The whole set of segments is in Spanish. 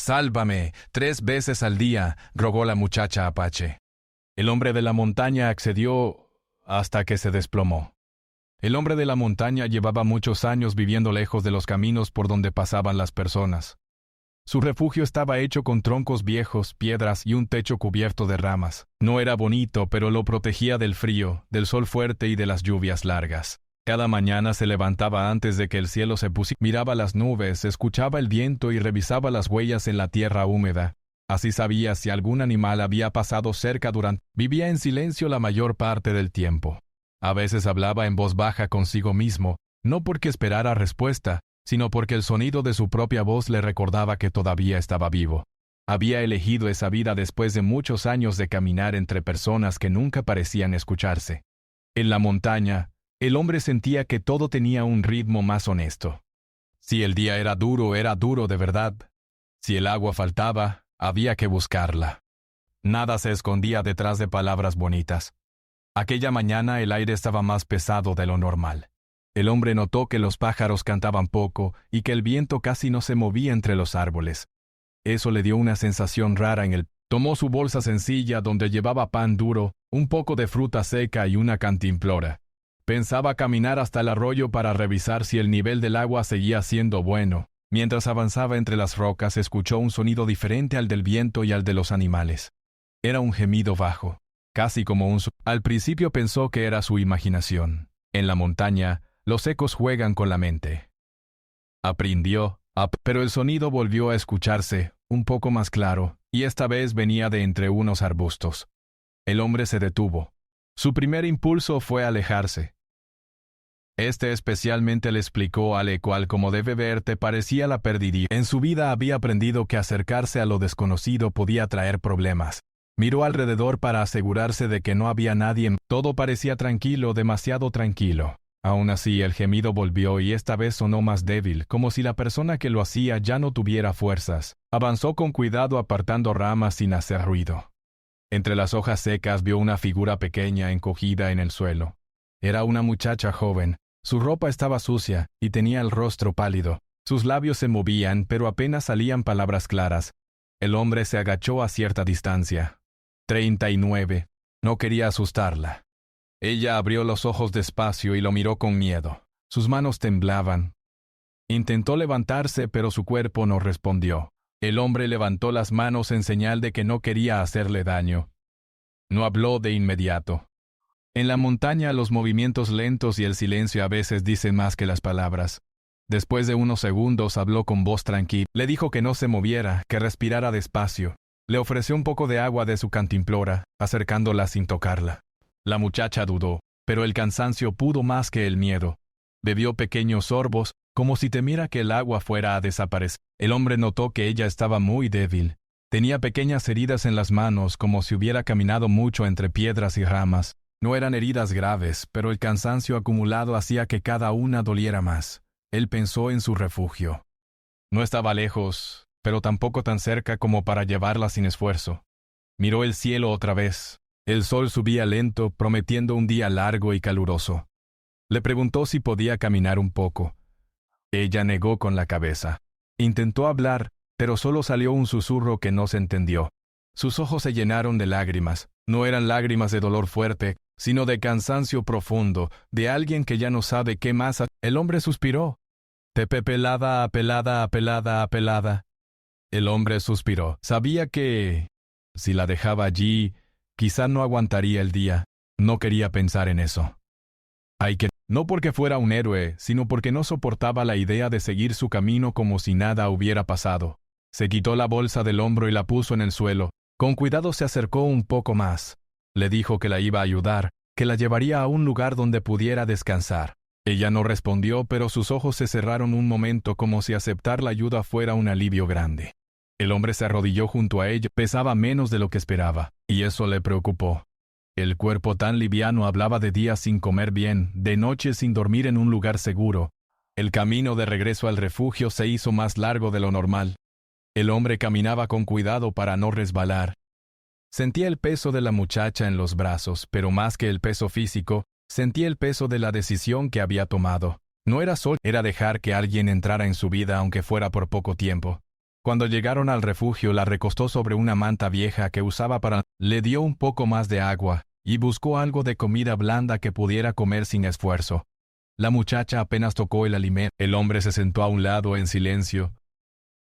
«Sálvame 3 veces al día», rogó la muchacha apache. El hombre de la montaña accedió hasta que se desplomó. El hombre de la montaña llevaba muchos años viviendo lejos de los caminos por donde pasaban las personas. Su refugio estaba hecho con troncos viejos, piedras y un techo cubierto de ramas. No era bonito, pero lo protegía del frío, del sol fuerte y de las lluvias largas. Cada mañana se levantaba antes de que el cielo se pusiera, miraba las nubes, escuchaba el viento y revisaba las huellas en la tierra húmeda. Así sabía si algún animal había pasado cerca durante. Vivía en silencio la mayor parte del tiempo. A veces hablaba en voz baja consigo mismo, no porque esperara respuesta, sino porque el sonido de su propia voz le recordaba que todavía estaba vivo. Había elegido esa vida después de muchos años de caminar entre personas que nunca parecían escucharse. En la montaña, el hombre sentía que todo tenía un ritmo más honesto. Si el día era duro de verdad. Si el agua faltaba, había que buscarla. Nada se escondía detrás de palabras bonitas. Aquella mañana el aire estaba más pesado de lo normal. El hombre notó que los pájaros cantaban poco y que el viento casi no se movía entre los árboles. Eso le dio una sensación rara en él. Tomó su bolsa sencilla donde llevaba pan duro, un poco de fruta seca y una cantimplora. Pensaba caminar hasta el arroyo para revisar si el nivel del agua seguía siendo bueno. Mientras avanzaba entre las rocas, escuchó un sonido diferente al del viento y al de los animales. Era un gemido bajo, casi como un Al principio pensó que era su imaginación. En la montaña, los ecos juegan con la mente. Aprendió, pero el sonido volvió a escucharse, un poco más claro, y esta vez venía de entre unos arbustos. El hombre se detuvo. Su primer impulso fue alejarse. Especialmente le explicó al cual, como debe ver, te parecía la perdiría. En su vida había aprendido que acercarse a lo desconocido podía traer problemas. Miró alrededor para asegurarse de que no había nadie. Todo parecía tranquilo, demasiado tranquilo. Aún así, el gemido volvió y esta vez sonó más débil, como si la persona que lo hacía ya no tuviera fuerzas. Avanzó con cuidado apartando ramas sin hacer ruido. Entre las hojas secas vio una figura pequeña encogida en el suelo. Era una muchacha joven. Su ropa estaba sucia y tenía el rostro pálido. Sus labios se movían, pero apenas salían palabras claras. El hombre se agachó a cierta distancia. 39. No quería asustarla. Ella abrió los ojos despacio y lo miró con miedo. Sus manos temblaban. Intentó levantarse, pero su cuerpo no respondió. El hombre levantó las manos en señal de que no quería hacerle daño. No habló de inmediato. En la montaña los movimientos lentos y el silencio a veces dicen más que las palabras. Después de unos segundos habló con voz tranquila. Le dijo que no se moviera, que respirara despacio. Le ofreció un poco de agua de su cantimplora, acercándola sin tocarla. La muchacha dudó, pero el cansancio pudo más que el miedo. Bebió pequeños sorbos, como si temiera que el agua fuera a desaparecer. El hombre notó que ella estaba muy débil. Tenía pequeñas heridas en las manos, como si hubiera caminado mucho entre piedras y ramas. No eran heridas graves, pero el cansancio acumulado hacía que cada una doliera más. Él pensó en su refugio. No estaba lejos, pero tampoco tan cerca como para llevarla sin esfuerzo. Miró el cielo otra vez. El sol subía lento, prometiendo un día largo y caluroso. Le preguntó si podía caminar un poco. Ella negó con la cabeza. Intentó hablar, pero solo salió un susurro que no se entendió. Sus ojos se llenaron de lágrimas. No eran lágrimas de dolor fuerte, sino de cansancio profundo, de alguien que ya no sabe qué más. El hombre suspiró. Pelada, apelada, apelada, apelada. El hombre suspiró. Sabía que, si la dejaba allí, quizá no aguantaría el día. No quería pensar en eso. No porque fuera un héroe, sino porque no soportaba la idea de seguir su camino como si nada hubiera pasado. Se quitó la bolsa del hombro y la puso en el suelo. Con cuidado se acercó un poco más. Le dijo que la iba a ayudar, que la llevaría a un lugar donde pudiera descansar. Ella no respondió, pero sus ojos se cerraron un momento como si aceptar la ayuda fuera un alivio grande. El hombre se arrodilló junto a ella. Pesaba menos de lo que esperaba, y eso le preocupó. El cuerpo tan liviano hablaba de días sin comer bien, de noches sin dormir en un lugar seguro. El camino de regreso al refugio se hizo más largo de lo normal. El hombre caminaba con cuidado para no resbalar. Sentía el peso de la muchacha en los brazos, pero más que el peso físico, sentía el peso de la decisión que había tomado. No era solo, era dejar que alguien entrara en su vida aunque fuera por poco tiempo. Cuando llegaron al refugio, la recostó sobre una manta vieja que usaba le dio un poco más de agua y buscó algo de comida blanda que pudiera comer sin esfuerzo. La muchacha apenas tocó el alimento. El hombre se sentó a un lado en silencio.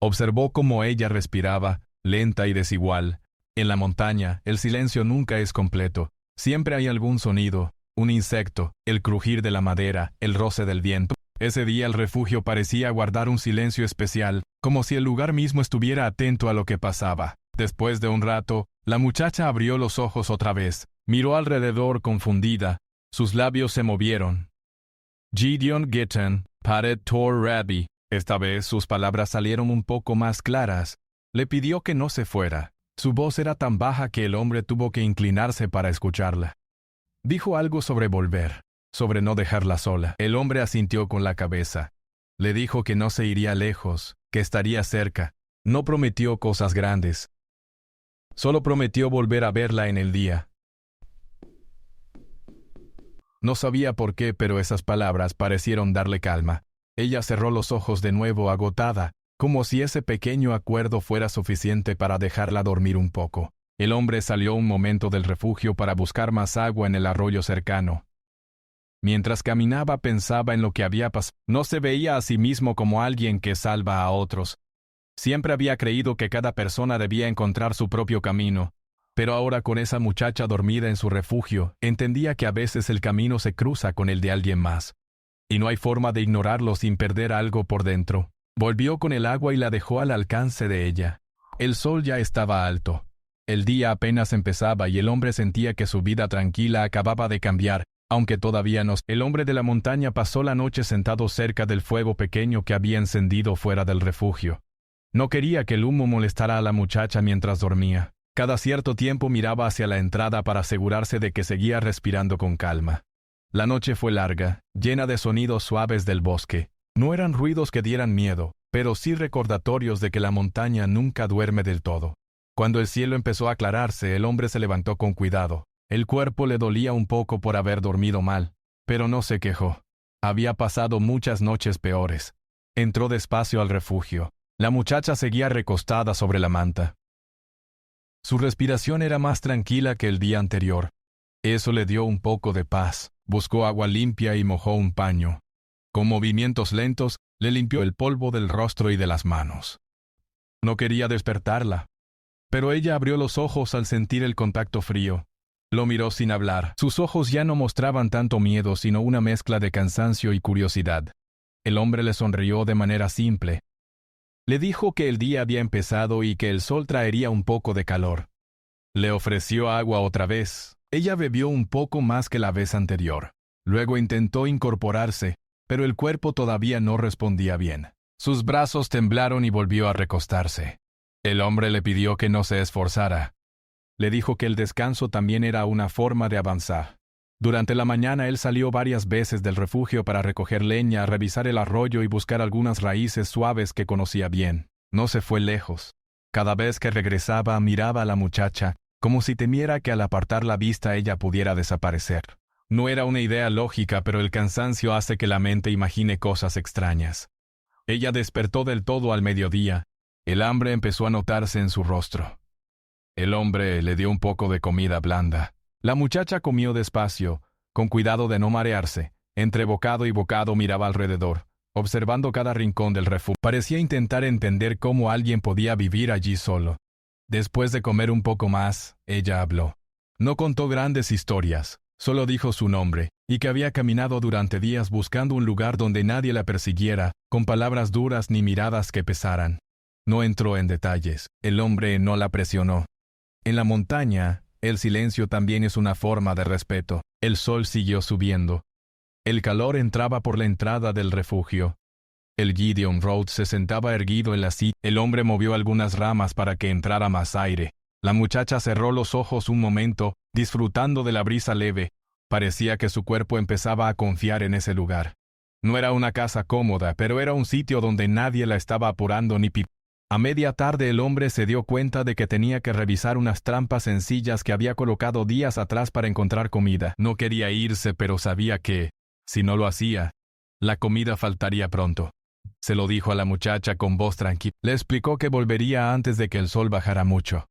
Observó cómo ella respiraba, lenta y desigual. En la montaña, el silencio nunca es completo. Siempre hay algún sonido, un insecto, el crujir de la madera, el roce del viento. Ese día el refugio parecía guardar un silencio especial, como si el lugar mismo estuviera atento a lo que pasaba. Después de un rato, la muchacha abrió los ojos otra vez, miró alrededor confundida. Sus labios se movieron. Gideon Gittin, Paret Tor Rabbi. Esta vez sus palabras salieron un poco más claras. Le pidió que no se fuera. Su voz era tan baja que el hombre tuvo que inclinarse para escucharla. Dijo algo sobre volver, sobre no dejarla sola. El hombre asintió con la cabeza. Le dijo que no se iría lejos, que estaría cerca. No prometió cosas grandes. Solo prometió volver a verla en el día. No sabía por qué, pero esas palabras parecieron darle calma. Ella cerró los ojos de nuevo, agotada, como si ese pequeño acuerdo fuera suficiente para dejarla dormir un poco. El hombre salió un momento del refugio para buscar más agua en el arroyo cercano. Mientras caminaba pensaba en lo que había pasado. No se veía a sí mismo como alguien que salva a otros. Siempre había creído que cada persona debía encontrar su propio camino. Pero ahora con esa muchacha dormida en su refugio, entendía que a veces el camino se cruza con el de alguien más. Y no hay forma de ignorarlo sin perder algo por dentro. Volvió con el agua y la dejó al alcance de ella. El sol ya estaba alto. El día apenas empezaba y el hombre sentía que su vida tranquila acababa de cambiar, aunque todavía no. El hombre de la montaña pasó la noche sentado cerca del fuego pequeño que había encendido fuera del refugio. No quería que el humo molestara a la muchacha mientras dormía. Cada cierto tiempo miraba hacia la entrada para asegurarse de que seguía respirando con calma. La noche fue larga, llena de sonidos suaves del bosque. No eran ruidos que dieran miedo, pero sí recordatorios de que la montaña nunca duerme del todo. Cuando el cielo empezó a aclararse, el hombre se levantó con cuidado. El cuerpo le dolía un poco por haber dormido mal, pero no se quejó. Había pasado muchas noches peores. Entró despacio al refugio. La muchacha seguía recostada sobre la manta. Su respiración era más tranquila que el día anterior. Eso le dio un poco de paz. Buscó agua limpia y mojó un paño. Con movimientos lentos, le limpió el polvo del rostro y de las manos. No quería despertarla, pero ella abrió los ojos al sentir el contacto frío. Lo miró sin hablar. Sus ojos ya no mostraban tanto miedo, sino una mezcla de cansancio y curiosidad. El hombre le sonrió de manera simple. Le dijo que el día había empezado y que el sol traería un poco de calor. Le ofreció agua otra vez. Ella bebió un poco más que la vez anterior. Luego intentó incorporarse, pero el cuerpo todavía no respondía bien. Sus brazos temblaron y volvió a recostarse. El hombre le pidió que no se esforzara. Le dijo que el descanso también era una forma de avanzar. Durante la mañana él salió varias veces del refugio para recoger leña, revisar el arroyo y buscar algunas raíces suaves que conocía bien. No se fue lejos. Cada vez que regresaba miraba a la muchacha, como si temiera que al apartar la vista ella pudiera desaparecer. No era una idea lógica, pero el cansancio hace que la mente imagine cosas extrañas. Ella despertó del todo al mediodía. El hambre empezó a notarse en su rostro. El hombre le dio un poco de comida blanda. La muchacha comió despacio, con cuidado de no marearse. Entre bocado y bocado miraba alrededor, observando cada rincón del refugio. Parecía intentar entender cómo alguien podía vivir allí solo. Después de comer un poco más, ella habló. No contó grandes historias, solo dijo su nombre, y que había caminado durante días buscando un lugar donde nadie la persiguiera, con palabras duras ni miradas que pesaran. No entró en detalles. El hombre no la presionó. En la montaña, el silencio también es una forma de respeto. El sol siguió subiendo. El calor entraba por la entrada del refugio. El Gideon Road se sentaba erguido en la silla. El hombre movió algunas ramas para que entrara más aire. La muchacha cerró los ojos un momento, disfrutando de la brisa leve. Parecía que su cuerpo empezaba a confiar en ese lugar. No era una casa cómoda, pero era un sitio donde nadie la estaba apurando ni pipando. A media tarde el hombre se dio cuenta de que tenía que revisar unas trampas sencillas que había colocado días atrás para encontrar comida. No quería irse, pero sabía que, si no lo hacía, la comida faltaría pronto. Se lo dijo a la muchacha con voz tranquila. Le explicó que volvería antes de que el sol bajara mucho.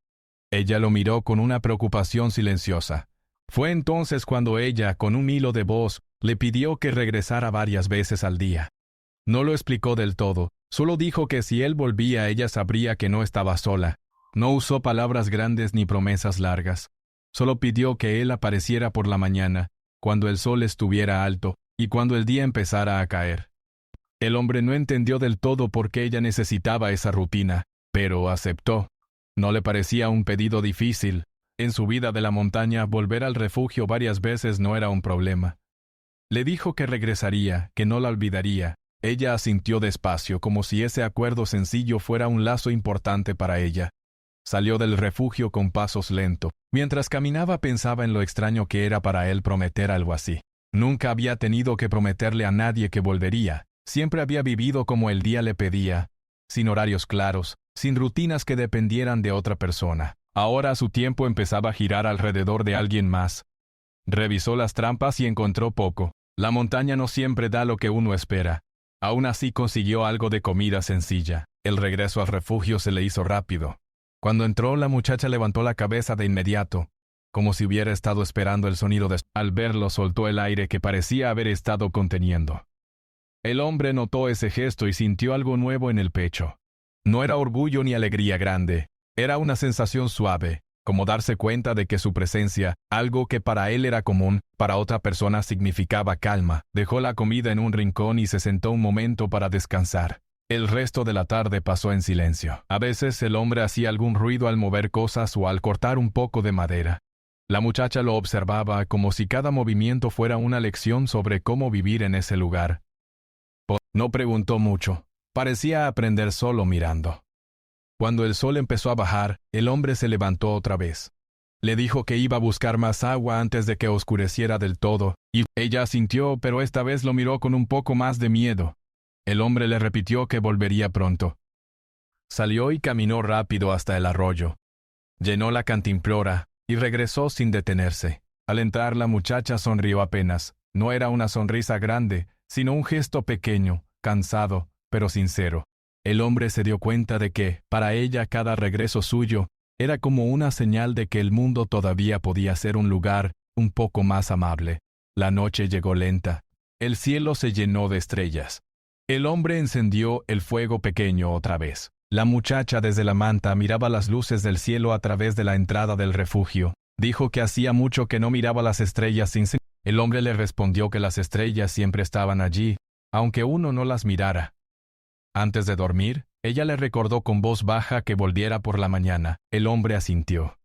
Ella lo miró con una preocupación silenciosa. Fue entonces cuando ella, con un hilo de voz, le pidió que regresara varias veces al día. No lo explicó del todo, solo dijo que si él volvía ella sabría que no estaba sola. No usó palabras grandes ni promesas largas. Solo pidió que él apareciera por la mañana, cuando el sol estuviera alto y cuando el día empezara a caer. El hombre no entendió del todo por qué ella necesitaba esa rutina, pero aceptó. No le parecía un pedido difícil. En su vida de la montaña, volver al refugio varias veces no era un problema. Le dijo que regresaría, que no la olvidaría. Ella asintió despacio, como si ese acuerdo sencillo fuera un lazo importante para ella. Salió del refugio con pasos lentos. Mientras caminaba pensaba en lo extraño que era para él prometer algo así. Nunca había tenido que prometerle a nadie que volvería. Siempre había vivido como el día le pedía, sin horarios claros, sin rutinas que dependieran de otra persona. Ahora su tiempo empezaba a girar alrededor de alguien más. Revisó las trampas y encontró poco. La montaña no siempre da lo que uno espera. Aún así consiguió algo de comida sencilla. El regreso al refugio se le hizo rápido. Cuando entró, la muchacha levantó la cabeza de inmediato, como si hubiera estado esperando el sonido de... Al verlo, soltó el aire que parecía haber estado conteniendo. El hombre notó ese gesto y sintió algo nuevo en el pecho. No era orgullo ni alegría grande. Era una sensación suave, como darse cuenta de que su presencia, algo que para él era común, para otra persona significaba calma. Dejó la comida en un rincón y se sentó un momento para descansar. El resto de la tarde pasó en silencio. A veces el hombre hacía algún ruido al mover cosas o al cortar un poco de madera. La muchacha lo observaba como si cada movimiento fuera una lección sobre cómo vivir en ese lugar. No preguntó mucho. Parecía aprender solo mirando. Cuando el sol empezó a bajar, el hombre se levantó otra vez. Le dijo que iba a buscar más agua antes de que oscureciera del todo, y ella asintió, pero esta vez lo miró con un poco más de miedo. El hombre le repitió que volvería pronto. Salió y caminó rápido hasta el arroyo. Llenó la cantimplora y regresó sin detenerse. Al entrar, la muchacha sonrió apenas. No era una sonrisa grande, sino un gesto pequeño, cansado, pero sincero. El hombre se dio cuenta de que, para ella, cada regreso suyo era como una señal de que el mundo todavía podía ser un lugar un poco más amable. La noche llegó lenta. El cielo se llenó de estrellas. El hombre encendió el fuego pequeño otra vez. La muchacha desde la manta miraba las luces del cielo a través de la entrada del refugio. Dijo que hacía mucho que no miraba las estrellas sin sentido. El hombre le respondió que las estrellas siempre estaban allí, aunque uno no las mirara. Antes de dormir, ella le recordó con voz baja que volviera por la mañana. El hombre asintió.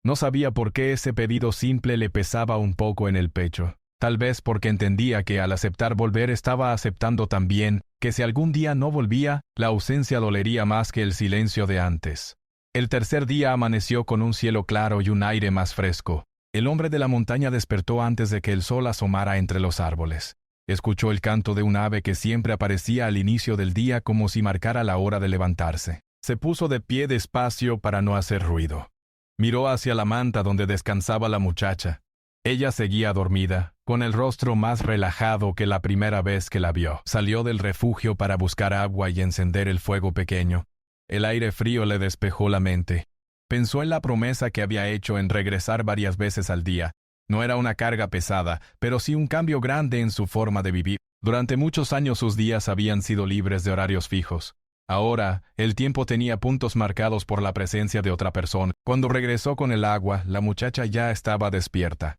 No sabía por qué ese pedido simple le pesaba un poco en el pecho. Tal vez porque entendía que al aceptar volver estaba aceptando también que si algún día no volvía, la ausencia dolería más que el silencio de antes. El tercer día amaneció con un cielo claro y un aire más fresco. El hombre de la montaña despertó antes de que el sol asomara entre los árboles. Escuchó el canto de un ave que siempre aparecía al inicio del día como si marcara la hora de levantarse. Se puso de pie despacio para no hacer ruido. Miró hacia la manta donde descansaba la muchacha. Ella seguía dormida, con el rostro más relajado que la primera vez que la vio. Salió del refugio para buscar agua y encender el fuego pequeño. El aire frío le despejó la mente. Pensó en la promesa que había hecho en regresar varias veces al día. No era una carga pesada, pero sí un cambio grande en su forma de vivir. Durante muchos años sus días habían sido libres de horarios fijos. Ahora, el tiempo tenía puntos marcados por la presencia de otra persona. Cuando regresó con el agua, la muchacha ya estaba despierta.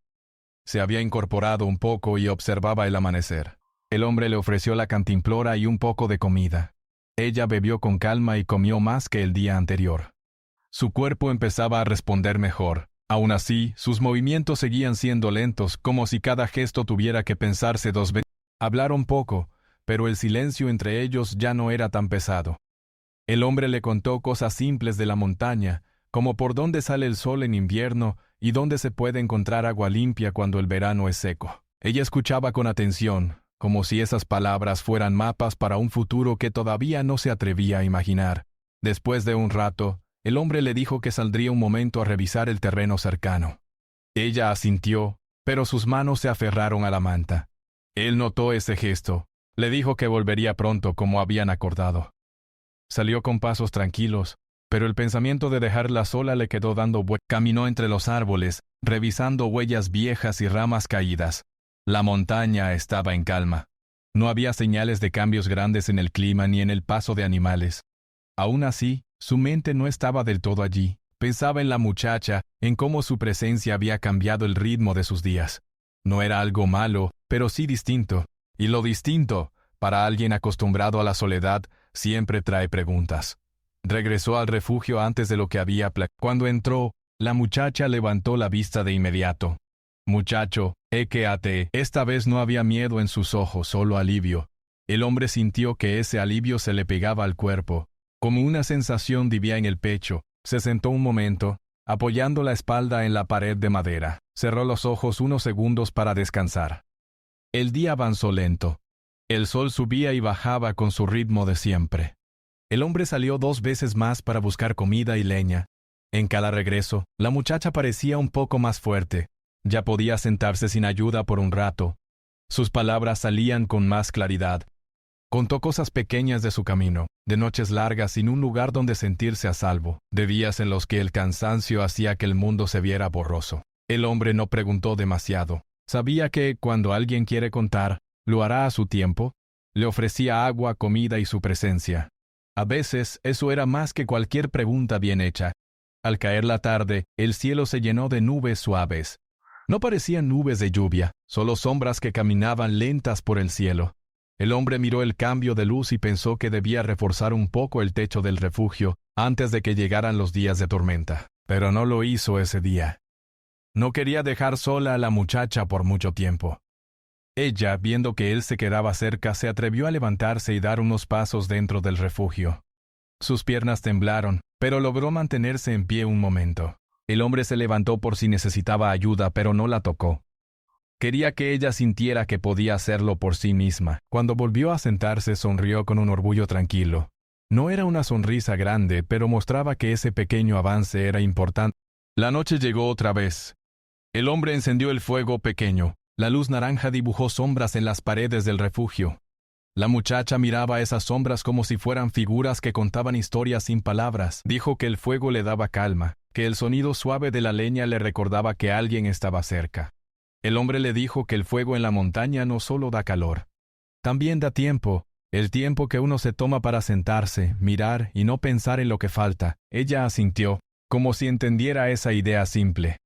Se había incorporado un poco y observaba el amanecer. El hombre le ofreció la cantimplora y un poco de comida. Ella bebió con calma y comió más que el día anterior. Su cuerpo empezaba a responder mejor. Aún así, sus movimientos seguían siendo lentos, como si cada gesto tuviera que pensarse dos veces. Hablaron poco, pero el silencio entre ellos ya no era tan pesado. El hombre le contó cosas simples de la montaña, como por dónde sale el sol en invierno y dónde se puede encontrar agua limpia cuando el verano es seco. Ella escuchaba con atención, como si esas palabras fueran mapas para un futuro que todavía no se atrevía a imaginar. Después de un rato, el hombre le dijo que saldría un momento a revisar el terreno cercano. Ella asintió, pero sus manos se aferraron a la manta. Él notó ese gesto, Le dijo que volvería pronto como habían acordado. Salió con pasos tranquilos, pero el pensamiento de dejarla sola le quedó dando vueltas. Caminó entre los árboles, revisando huellas viejas y ramas caídas. La montaña estaba en calma. No había señales de cambios grandes en el clima ni en el paso de animales. Aún así, su mente no estaba del todo allí. Pensaba en la muchacha, en cómo su presencia había cambiado el ritmo de sus días. No era algo malo, pero sí distinto. Y lo distinto, para alguien acostumbrado a la soledad, siempre trae preguntas. Regresó al refugio antes de lo que había planeado. Cuando entró, la muchacha levantó la vista de inmediato. «Muchacho, quédate». Esta vez no había miedo en sus ojos, solo alivio. El hombre sintió que ese alivio se le pegaba al cuerpo. Como una sensación vivía en el pecho. Se sentó un momento, apoyando la espalda en la pared de madera. Cerró los ojos unos segundos para descansar. El día avanzó lento. El sol subía y bajaba con su ritmo de siempre. El hombre salió 2 veces más para buscar comida y leña. En cada regreso, la muchacha parecía un poco más fuerte. Ya podía sentarse sin ayuda por un rato. Sus palabras salían con más claridad. Contó cosas pequeñas de su camino, de noches largas sin un lugar donde sentirse a salvo, de días en los que el cansancio hacía que el mundo se viera borroso. El hombre no preguntó demasiado. Sabía que, cuando alguien quiere contar, lo hará a su tiempo. Le ofrecía agua, comida y su presencia. A veces, eso era más que cualquier pregunta bien hecha. Al caer la tarde, el cielo se llenó de nubes suaves. No parecían nubes de lluvia, solo sombras que caminaban lentas por el cielo. El hombre miró el cambio de luz y pensó que debía reforzar un poco el techo del refugio antes de que llegaran los días de tormenta. Pero no lo hizo ese día. No quería dejar sola a la muchacha por mucho tiempo. Ella, viendo que él se quedaba cerca, se atrevió a levantarse y dar unos pasos dentro del refugio. Sus piernas temblaron, pero logró mantenerse en pie un momento. El hombre se levantó por si necesitaba ayuda, pero no la tocó. Quería que ella sintiera que podía hacerlo por sí misma. Cuando volvió a sentarse, sonrió con un orgullo tranquilo. No era una sonrisa grande, pero mostraba que ese pequeño avance era importante. La noche llegó otra vez. El hombre encendió el fuego pequeño. La luz naranja dibujó sombras en las paredes del refugio. La muchacha miraba esas sombras como si fueran figuras que contaban historias sin palabras. Dijo que el fuego le daba calma, que el sonido suave de la leña le recordaba que alguien estaba cerca. El hombre le dijo que el fuego en la montaña no solo da calor, también da tiempo, el tiempo que uno se toma para sentarse, mirar y no pensar en lo que falta. Ella asintió, como si entendiera esa idea simple.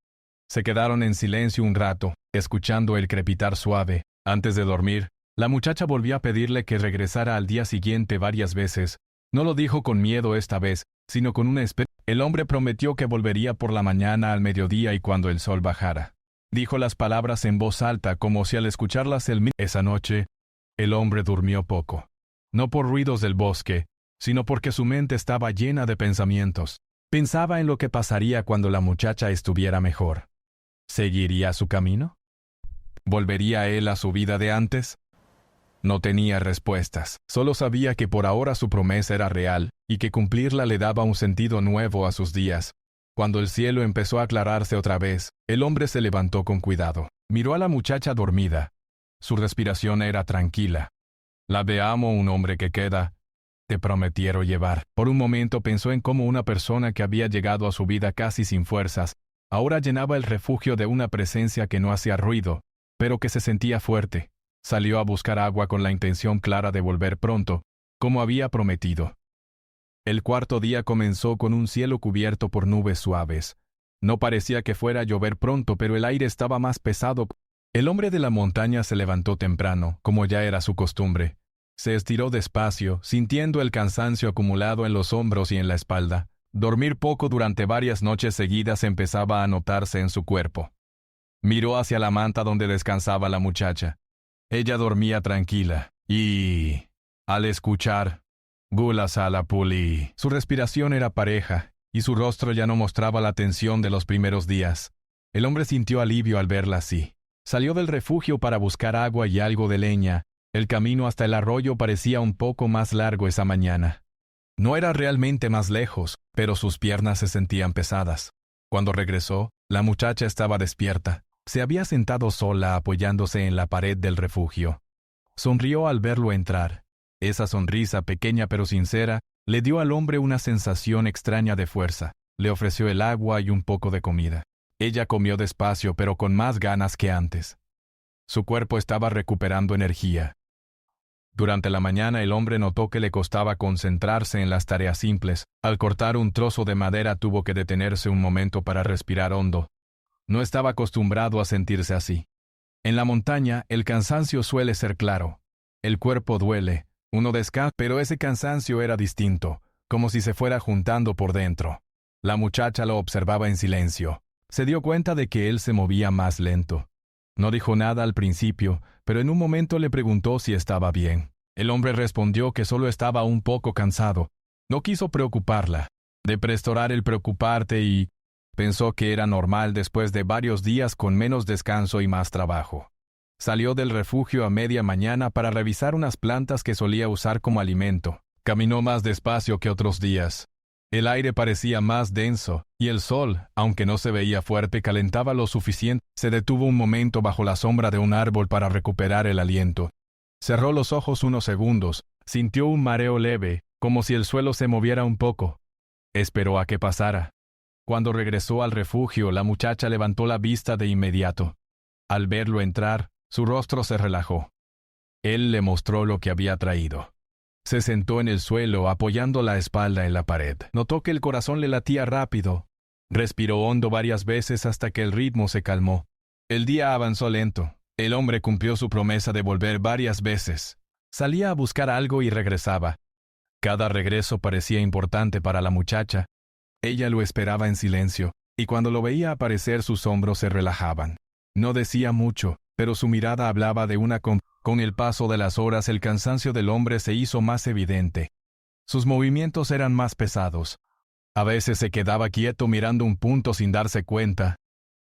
Se quedaron en silencio un rato, escuchando el crepitar suave. Antes de dormir, la muchacha volvió a pedirle que regresara al día siguiente varias veces. No lo dijo con miedo esta vez, sino con una especie. El hombre prometió que volvería por la mañana al mediodía y cuando el sol bajara. Dijo las palabras en voz alta, como si al escucharlas Esa noche, el hombre durmió poco. No por ruidos del bosque, sino porque su mente estaba llena de pensamientos. Pensaba en lo que pasaría cuando la muchacha estuviera mejor. ¿Seguiría su camino? ¿Volvería él a su vida de antes? No tenía respuestas. Solo sabía que por ahora su promesa era real y que cumplirla le daba un sentido nuevo a sus días. Cuando el cielo empezó a aclararse otra vez, el hombre se levantó con cuidado. Miró a la muchacha dormida. Su respiración era tranquila. La veamos un hombre que queda. Te prometieron llevar. Por un momento pensó en cómo una persona que había llegado a su vida casi sin fuerzas, ahora llenaba el refugio de una presencia que no hacía ruido, pero que se sentía fuerte. Salió a buscar agua con la intención clara de volver pronto, como había prometido. El cuarto día comenzó con un cielo cubierto por nubes suaves. No parecía que fuera a llover pronto, pero el aire estaba más pesado. El hombre de la montaña se levantó temprano, como ya era su costumbre. Se estiró despacio, sintiendo el cansancio acumulado en los hombros y en la espalda. Dormir poco durante varias noches seguidas empezaba a notarse en su cuerpo. Miró hacia la manta donde descansaba la muchacha. Ella dormía tranquila, y, al escuchar Gula Sala Puli, su respiración era pareja, y su rostro ya no mostraba la tensión de los primeros días. El hombre sintió alivio al verla así. Salió del refugio para buscar agua y algo de leña. El camino hasta el arroyo parecía un poco más largo esa mañana. No era realmente más lejos, pero sus piernas se sentían pesadas. Cuando regresó, la muchacha estaba despierta. Se había sentado sola apoyándose en la pared del refugio. Sonrió al verlo entrar. Esa sonrisa, pequeña pero sincera, le dio al hombre una sensación extraña de fuerza. Le ofreció el agua y un poco de comida. Ella comió despacio, pero con más ganas que antes. Su cuerpo estaba recuperando energía. Durante la mañana el hombre notó que le costaba concentrarse en las tareas simples. Al cortar un trozo de madera tuvo que detenerse un momento para respirar hondo. No estaba acostumbrado a sentirse así. En la montaña, el cansancio suele ser claro. El cuerpo duele, uno descansa, pero ese cansancio era distinto, como si se fuera juntando por dentro. La muchacha lo observaba en silencio. Se dio cuenta de que él se movía más lento. No dijo nada al principio, pero en un momento le preguntó si estaba bien. El hombre respondió que solo estaba un poco cansado. No quiso preocuparla. De prestorar el preocuparte y pensó que era normal después de varios días con menos descanso y más trabajo. Salió del refugio a media mañana para revisar unas plantas que solía usar como alimento. Caminó más despacio que otros días. El aire parecía más denso, y el sol, aunque no se veía fuerte, calentaba lo suficiente. Se detuvo un momento bajo la sombra de un árbol para recuperar el aliento. Cerró los ojos unos segundos, sintió un mareo leve, como si el suelo se moviera un poco. Esperó a que pasara. Cuando regresó al refugio, la muchacha levantó la vista de inmediato. Al verlo entrar, su rostro se relajó. Él le mostró lo que había traído. Se sentó en el suelo, apoyando la espalda en la pared. Notó que el corazón le latía rápido. Respiró hondo varias veces hasta que el ritmo se calmó. El día avanzó lento. El hombre cumplió su promesa de volver varias veces. Salía a buscar algo y regresaba. Cada regreso parecía importante para la muchacha. Ella lo esperaba en silencio, y cuando lo veía aparecer sus hombros se relajaban. No decía mucho, pero su mirada hablaba de una Con el paso de las horas el cansancio del hombre se hizo más evidente. Sus movimientos eran más pesados. A veces se quedaba quieto mirando un punto sin darse cuenta.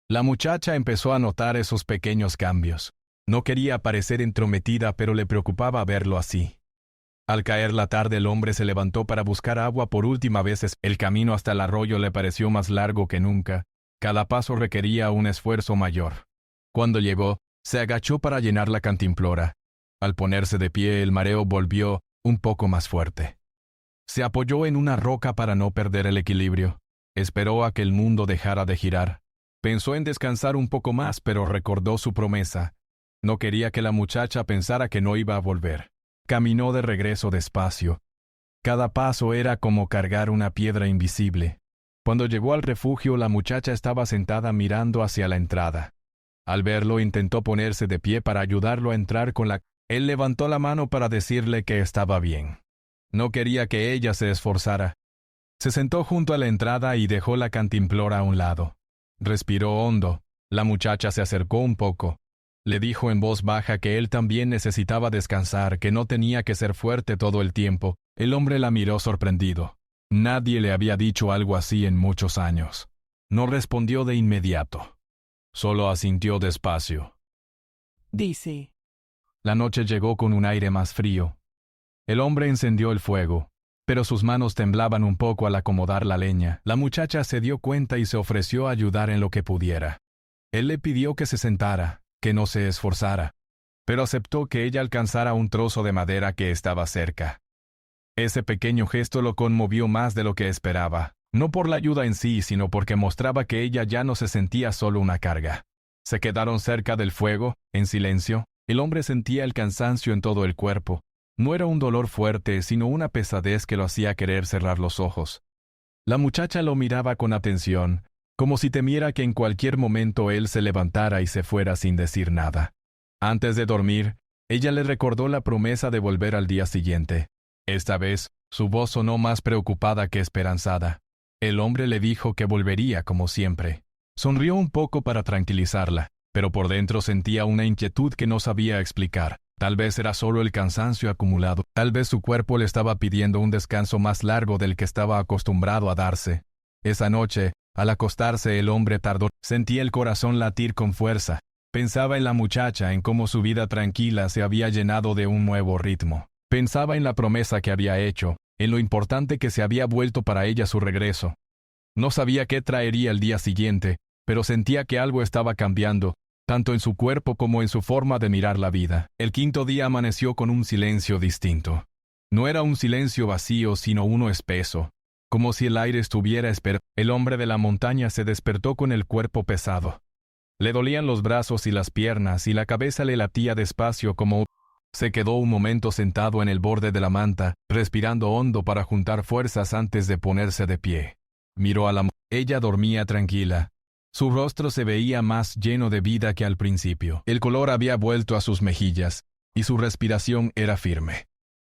La muchacha empezó a notar esos pequeños cambios. No quería parecer entrometida, pero le preocupaba verlo así. Al caer la tarde el hombre se levantó para buscar agua por última vez. El camino hasta el arroyo le pareció más largo que nunca. Cada paso requería un esfuerzo mayor. Cuando llegó, se agachó para llenar la cantimplora. Al ponerse de pie, el mareo volvió un poco más fuerte. Se apoyó en una roca para no perder el equilibrio. Esperó a que el mundo dejara de girar. Pensó en descansar un poco más, pero recordó su promesa. No quería que la muchacha pensara que no iba a volver. Caminó de regreso despacio. Cada paso era como cargar una piedra invisible. Cuando llegó al refugio, la muchacha estaba sentada mirando hacia la entrada. Al verlo, intentó ponerse de pie para ayudarlo a entrar con la... Él levantó la mano para decirle que estaba bien. No quería que ella se esforzara. Se sentó junto a la entrada y dejó la cantimplora a un lado. Respiró hondo. La muchacha se acercó un poco. Le dijo en voz baja que él también necesitaba descansar, que no tenía que ser fuerte todo el tiempo. El hombre la miró sorprendido. Nadie le había dicho algo así en muchos años. No respondió de inmediato. Solo asintió despacio. Dice. La noche llegó con un aire más frío. El hombre encendió el fuego, pero sus manos temblaban un poco al acomodar la leña. La muchacha se dio cuenta y se ofreció a ayudar en lo que pudiera. Él le pidió que se sentara, que no se esforzara, pero aceptó que ella alcanzara un trozo de madera que estaba cerca. Ese pequeño gesto lo conmovió más de lo que esperaba, no por la ayuda en sí, sino porque mostraba que ella ya no se sentía solo una carga. Se quedaron cerca del fuego, en silencio. El hombre sentía el cansancio en todo el cuerpo. No era un dolor fuerte, sino una pesadez que lo hacía querer cerrar los ojos. La muchacha lo miraba con atención, como si temiera que en cualquier momento él se levantara y se fuera sin decir nada. Antes de dormir, ella le recordó la promesa de volver al día siguiente. Esta vez, su voz sonó más preocupada que esperanzada. El hombre le dijo que volvería como siempre. Sonrió un poco para tranquilizarla, pero por dentro sentía una inquietud que no sabía explicar. Tal vez era solo el cansancio acumulado. Tal vez su cuerpo le estaba pidiendo un descanso más largo del que estaba acostumbrado a darse. Esa noche, al acostarse, el hombre tardó. Sentía el corazón latir con fuerza. Pensaba en la muchacha, en cómo su vida tranquila se había llenado de un nuevo ritmo. Pensaba en la promesa que había hecho, en lo importante que se había vuelto para ella su regreso. No sabía qué traería el día siguiente, pero sentía que algo estaba cambiando. tanto en su cuerpo como en su forma de mirar la vida. El quinto día amaneció con un silencio distinto. No era un silencio vacío, sino uno espeso, como si el aire estuviera esperando. El hombre de la montaña se despertó con el cuerpo pesado. Le dolían los brazos y las piernas, y la cabeza le latía despacio como... Se quedó un momento sentado en el borde de la manta, respirando hondo para juntar fuerzas antes de ponerse de pie. Miró a la mujer. Ella dormía tranquila. Su rostro se veía más lleno de vida que al principio. El color había vuelto a sus mejillas, y su respiración era firme.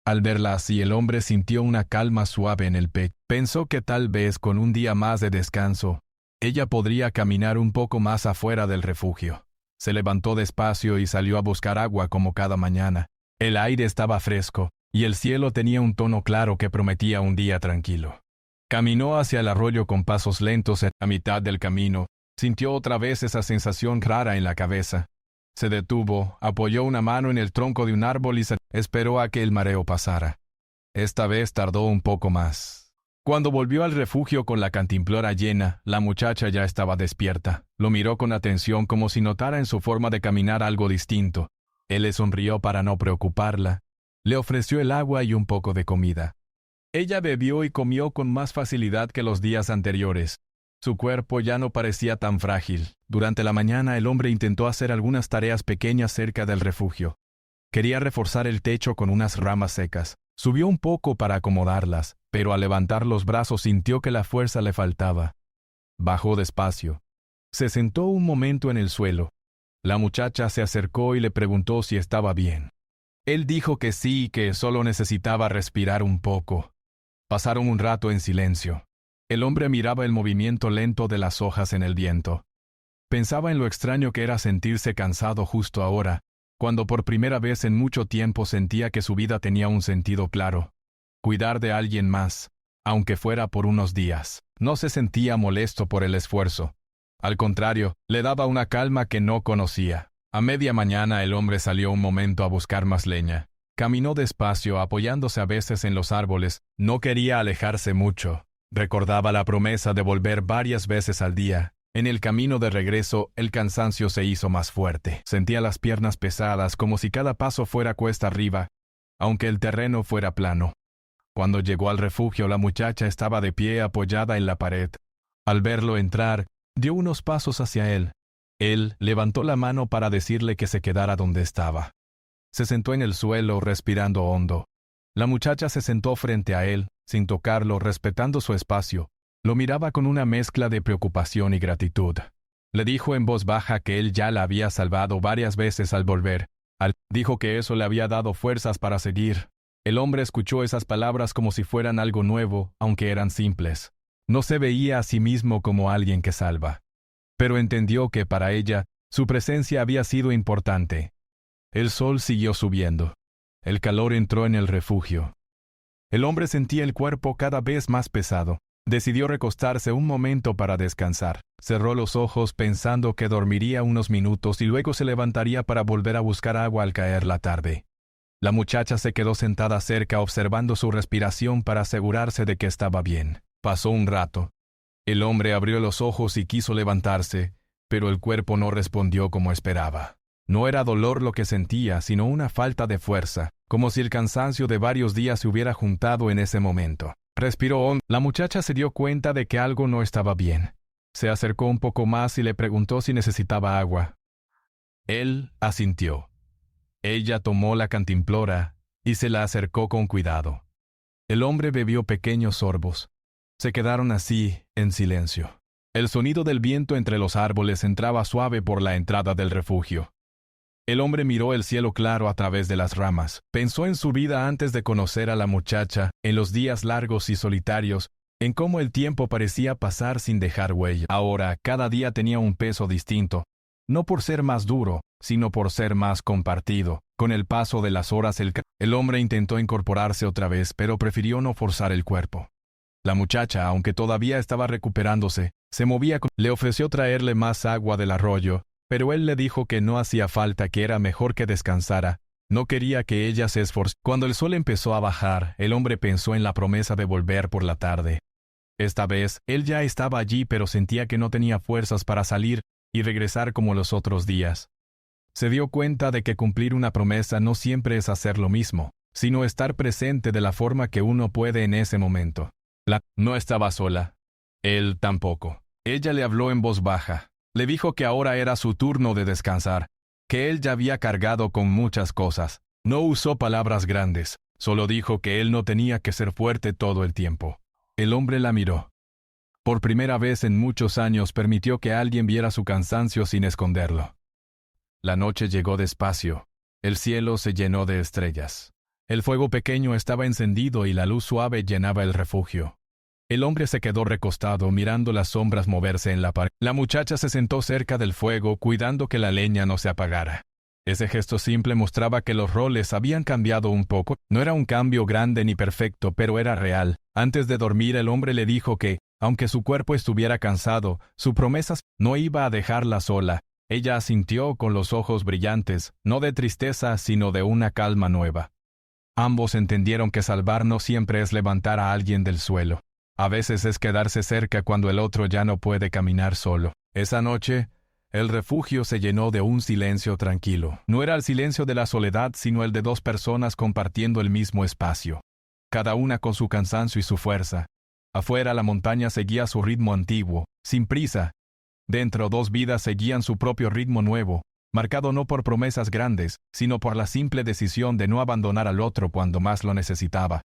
Al verla así, el hombre sintió una calma suave en el pecho. Pensó que tal vez con un día más de descanso, ella podría caminar un poco más afuera del refugio. Se levantó despacio y salió a buscar agua como cada mañana. El aire estaba fresco, y el cielo tenía un tono claro que prometía un día tranquilo. Caminó hacia el arroyo con pasos lentos. A mitad del camino, sintió otra vez esa sensación rara en la cabeza. Se detuvo, apoyó una mano en el tronco de un árbol y esperó a que el mareo pasara. Esta vez tardó un poco más. Cuando volvió al refugio con la cantimplora llena, la muchacha ya estaba despierta. Lo miró con atención como si notara en su forma de caminar algo distinto. Él le sonrió para no preocuparla. Le ofreció el agua y un poco de comida. Ella bebió y comió con más facilidad que los días anteriores. Su cuerpo ya no parecía tan frágil. Durante la mañana el hombre intentó hacer algunas tareas pequeñas cerca del refugio. Quería reforzar el techo con unas ramas secas. Subió un poco para acomodarlas, pero al levantar los brazos sintió que la fuerza le faltaba. Bajó despacio. Se sentó un momento en el suelo. La muchacha se acercó y le preguntó si estaba bien. Él dijo que sí y que solo necesitaba respirar un poco. Pasaron un rato en silencio. El hombre miraba el movimiento lento de las hojas en el viento. Pensaba en lo extraño que era sentirse cansado justo ahora, cuando por primera vez en mucho tiempo sentía que su vida tenía un sentido claro. Cuidar de alguien más, aunque fuera por unos días. No se sentía molesto por el esfuerzo. Al contrario, le daba una calma que no conocía. A media mañana el hombre salió un momento a buscar más leña. Caminó despacio, apoyándose a veces en los árboles. No quería alejarse mucho. Recordaba la promesa de volver varias veces al día. En el camino de regreso, el cansancio se hizo más fuerte. Sentía las piernas pesadas, como si cada paso fuera cuesta arriba, aunque el terreno fuera plano. Cuando llegó al refugio, la muchacha estaba de pie apoyada en la pared. Al verlo entrar, dio unos pasos hacia él. Él levantó la mano para decirle que se quedara donde estaba. Se sentó en el suelo, respirando hondo. La muchacha se sentó frente a él, sin tocarlo, respetando su espacio. Lo miraba con una mezcla de preocupación y gratitud. Le dijo en voz baja que él ya la había salvado varias veces al volver. Dijo que eso le había dado fuerzas para seguir. El hombre escuchó esas palabras como si fueran algo nuevo, aunque eran simples. No se veía a sí mismo como alguien que salva. Pero entendió que para ella, su presencia había sido importante. El sol siguió subiendo. El calor entró en el refugio. El hombre sentía el cuerpo cada vez más pesado. Decidió recostarse un momento para descansar. Cerró los ojos pensando que dormiría unos minutos y luego se levantaría para volver a buscar agua al caer la tarde. La muchacha se quedó sentada cerca observando su respiración para asegurarse de que estaba bien. Pasó un rato. El hombre abrió los ojos y quiso levantarse, pero el cuerpo no respondió como esperaba. No era dolor lo que sentía, sino una falta de fuerza, como si el cansancio de varios días se hubiera juntado en ese momento. Respiró hondo. La muchacha se dio cuenta de que algo no estaba bien. Se acercó un poco más y le preguntó si necesitaba agua. Él asintió. Ella tomó la cantimplora y se la acercó con cuidado. El hombre bebió pequeños sorbos. Se quedaron así, en silencio. El sonido del viento entre los árboles entraba suave por la entrada del refugio. El hombre miró el cielo claro a través de las ramas. Pensó en su vida antes de conocer a la muchacha, en los días largos y solitarios, en cómo el tiempo parecía pasar sin dejar huella. Ahora, cada día tenía un peso distinto, no por ser más duro, sino por ser más compartido. Con el paso de las horas, el hombre intentó incorporarse otra vez, pero prefirió no forzar el cuerpo. La muchacha, aunque todavía estaba recuperándose, se movía. Le ofreció traerle más agua del arroyo, pero él le dijo que no hacía falta, que era mejor que descansara. No quería que ella se esforzara. Cuando el sol empezó a bajar, el hombre pensó en la promesa de volver por la tarde. Esta vez, él ya estaba allí, pero sentía que no tenía fuerzas para salir. y regresar como los otros días. Se dio cuenta de que cumplir una promesa no siempre es hacer lo mismo, sino estar presente de la forma que uno puede en ese momento. No estaba sola. Él tampoco. Ella le habló en voz baja. Le dijo que ahora era su turno de descansar, que él ya había cargado con muchas cosas. No usó palabras grandes, solo dijo que él no tenía que ser fuerte todo el tiempo. El hombre la miró. Por primera vez en muchos años permitió que alguien viera su cansancio sin esconderlo. La noche llegó despacio. El cielo se llenó de estrellas. El fuego pequeño estaba encendido y la luz suave llenaba el refugio. El hombre se quedó recostado mirando las sombras moverse en la pared. La muchacha se sentó cerca del fuego cuidando que la leña no se apagara. Ese gesto simple mostraba que los roles habían cambiado un poco. No era un cambio grande ni perfecto, pero era real. Antes de dormir el hombre le dijo que, aunque su cuerpo estuviera cansado, su promesa no iba a dejarla sola. Ella asintió con los ojos brillantes, no de tristeza, sino de una calma nueva. Ambos entendieron que salvar no siempre es levantar a alguien del suelo. A veces es quedarse cerca cuando el otro ya no puede caminar solo. Esa noche, el refugio se llenó de un silencio tranquilo. No era el silencio de la soledad, sino el de dos personas compartiendo el mismo espacio. Cada una con su cansancio y su fuerza. Afuera la montaña seguía su ritmo antiguo, sin prisa. Dentro dos vidas seguían su propio ritmo nuevo, marcado no por promesas grandes, sino por la simple decisión de no abandonar al otro cuando más lo necesitaba.